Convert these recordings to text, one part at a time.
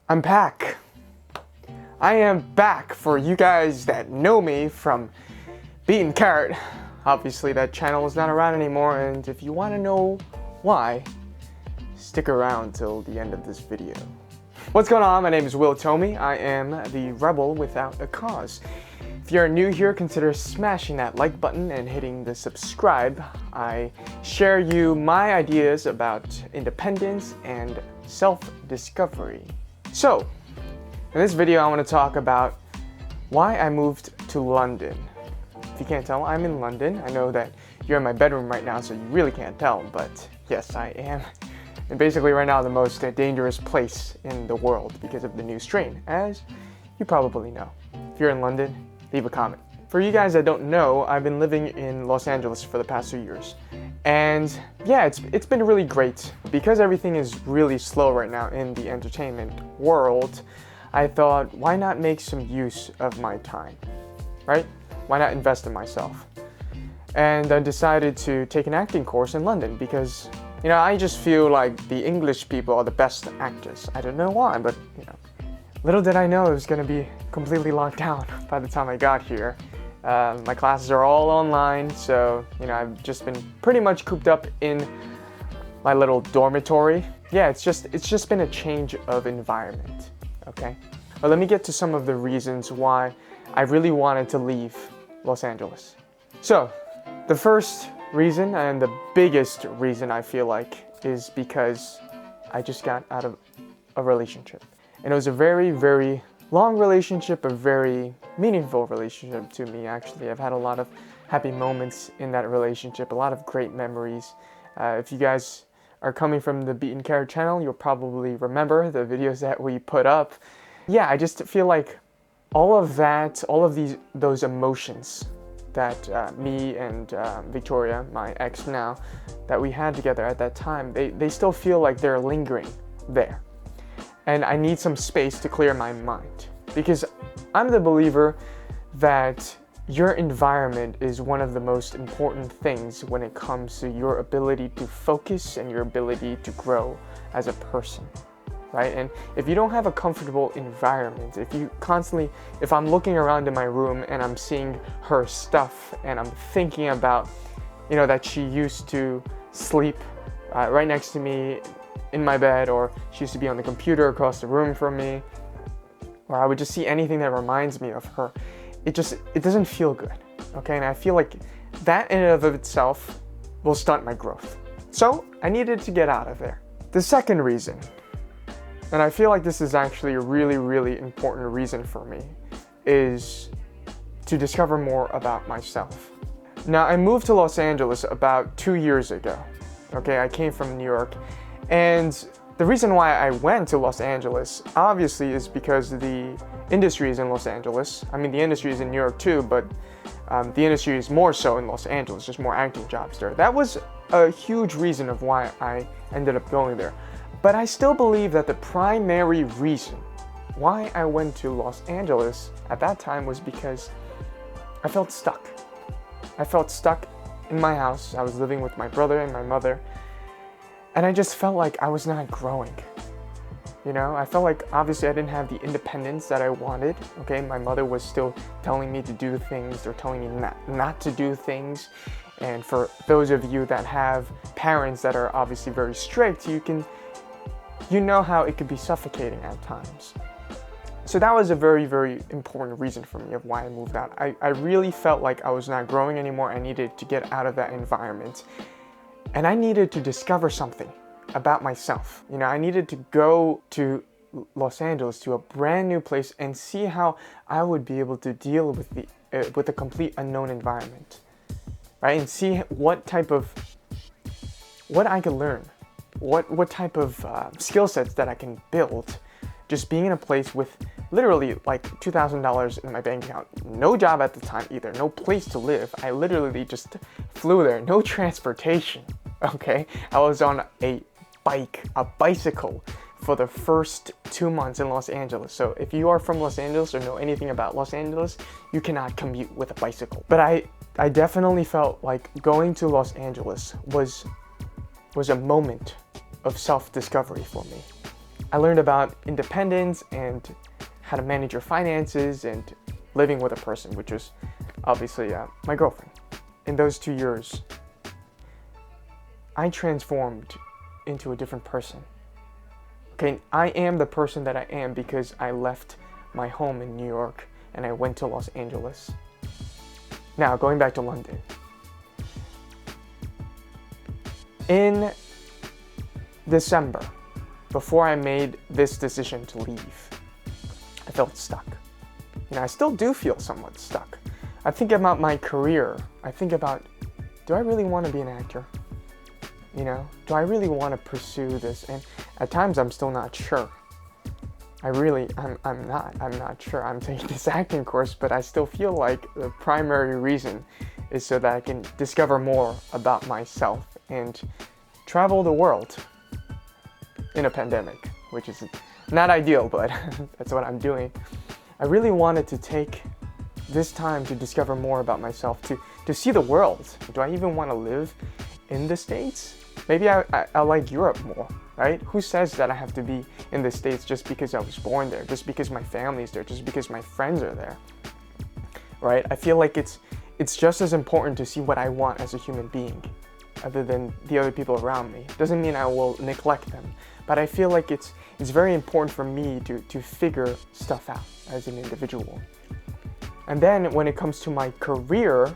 I'm back. I am back for you guys that know me from Beet Carrot. Obviously that channel is not around anymore, and if you want to know why, stick around till the end of this video. What's going on? My name is Will Tomi. I am the rebel without a cause. If you're new here, consider smashing that like button and hitting the subscribe. I share you my ideas about independence and self-discovery. So, in this video I want to talk about why I moved to London. If you can't tell, I'm in London. I know that you're in my bedroom right now, so you really can't tell, but yes, I am. And basically right now the most dangerous place in the world because of the new strain, as you probably know. If you're in London, leave a comment. For you guys that don't know, I've been living in Los Angeles for the past 2 years. And yeah, it's been really great. Because everything is really slow right now in the entertainment world, I thought, why not make some use of my time, right? Why not invest in myself? And I decided to take an acting course in London because, you know, I just feel like the English people are the best actors. I don't know why, but, you know, little did I know it was gonna be completely locked down by the time I got here. My classes are all online, so, you know, I've just been pretty much cooped up in my little dormitory. Yeah, it's just been a change of environment, okay? But let me get to some of the reasons why I really wanted to leave Los Angeles. So, the first reason and the biggest reason I feel like is because I just got out of a relationship. And it was a very, very long relationship, a very meaningful relationship to me, actually. I've had a lot of happy moments in that relationship, a lot of great memories. If you guys are coming from the Beet Carrot channel, you'll probably remember the videos that we put up. Yeah, I just feel like all of that, those emotions that me and Victoria, my ex now, that we had together at that time, they still feel like they're lingering there. And I need some space to clear my mind. Because I'm the believer that your environment is one of the most important things when it comes to your ability to focus and your ability to grow as a person, right? And if you don't have a comfortable environment, if I'm looking around in my room and I'm seeing her stuff and I'm thinking about, you know, that she used to sleep right next to me in my bed, or she used to be on the computer across the room from me, or I would just see anything that reminds me of her, it doesn't feel good, okay? And I feel like that in and of itself will stunt my growth. So I needed to get out of there. The second reason, and I feel like this is actually a really, really important reason for me, is to discover more about myself. Now, I moved to Los Angeles about 2 years ago, okay? I came from New York. And the reason why I went to Los Angeles, obviously, is because the industry is in Los Angeles. I mean, the industry is in New York too, but the industry is more so in Los Angeles, just more acting jobs there. That was a huge reason of why I ended up going there. But I still believe that the primary reason why I went to Los Angeles at that time was because I felt stuck. I felt stuck in my house. I was living with my brother and my mother. And I just felt like I was not growing, you know? I felt like obviously I didn't have the independence that I wanted, okay? My mother was still telling me to do things or telling me not to do things. And for those of you that have parents that are obviously very strict, you know how it could be suffocating at times. So that was a very, very important reason for me of why I moved out. I really felt like I was not growing anymore. I needed to get out of that environment. And I needed to discover something about myself. You know, I needed to go to Los Angeles, to a brand new place, and see how I would be able to deal with a complete unknown environment, right? And see what I could learn, what type of skill sets that I can build, just being in a place with literally like $2,000 in my bank account, no job at the time either, no place to live. I literally just flew there, no transportation, okay? I was on a bicycle for the first 2 months in Los Angeles. So if you are from Los Angeles or know anything about Los Angeles, you cannot commute with a bicycle. But I definitely felt like going to Los Angeles was a moment of self-discovery for me. I learned about independence and how to manage your finances and living with a person, which was obviously my girlfriend. In those 2 years, I transformed into a different person. Okay, I am the person that I am because I left my home in New York and I went to Los Angeles. Now, going back to London. In December, before I made this decision to leave, I felt stuck. You know, I still do feel somewhat stuck. I think about my career. I think about, do I really want to be an actor? You know, do I really want to pursue this? And at times I'm still not sure. I'm not sure. I'm taking this acting course, but I still feel like the primary reason is so that I can discover more about myself and travel the world in a pandemic, which is not ideal, but that's what I'm doing. I really wanted to take this time to discover more about myself, to see the world. Do I even want to live in the States? Maybe I like Europe more, right? Who says that I have to be in the States just because I was born there, just because my family's there, just because my friends are there, right? I feel like it's just as important to see what I want as a human being other than the other people around me. Doesn't mean I will neglect them, but I feel like it's very important for me to figure stuff out as an individual. And then when it comes to my career,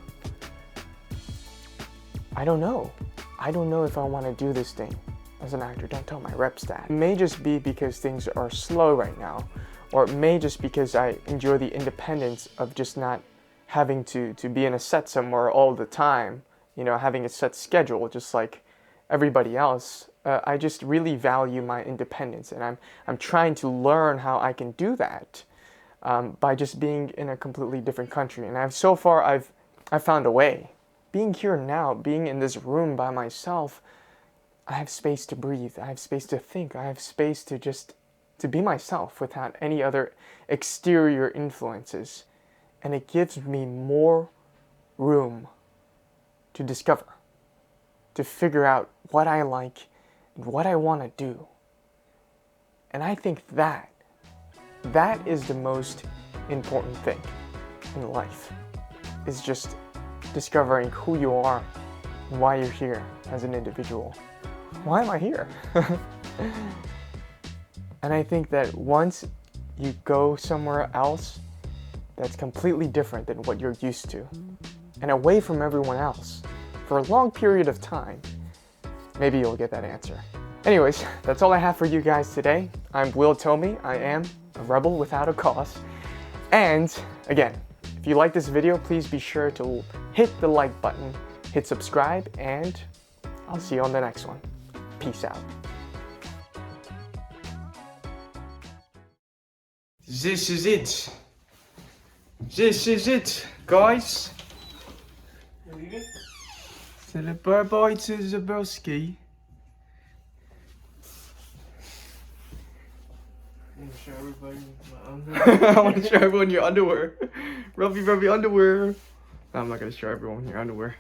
I don't know. I don't know if I want to do this thing as an actor. Don't tell my reps that. It may just be because things are slow right now, or it may just because I enjoy the independence of just not having to be in a set somewhere all the time, you know, having a set schedule just like everybody else. I just really value my independence, and I'm trying to learn how I can do that by just being in a completely different country. And I've found a way. Being here now, being in this room by myself, I have space to breathe. I have space to think. I have space to be myself without any other exterior influences. And it gives me more room to discover, to figure out what I like and what I want to do. And I think that is the most important thing in life, is just discovering who you are and why you're here as an individual. Why am I here? And I think that once you go somewhere else that's completely different than what you're used to and away from everyone else for a long period of time, maybe you'll get that answer. Anyways, that's all I have for you guys today. I'm Will Tomi. I am a rebel without a cause. And again, if you like this video, please be sure to hit the like button, hit subscribe, and I'll see you on the next one. Peace out. This is it. This is it, guys. Say bye-bye to Zabelski. I want to show everyone your underwear. Rubbly underwear. No, I'm not going to show everyone your underwear.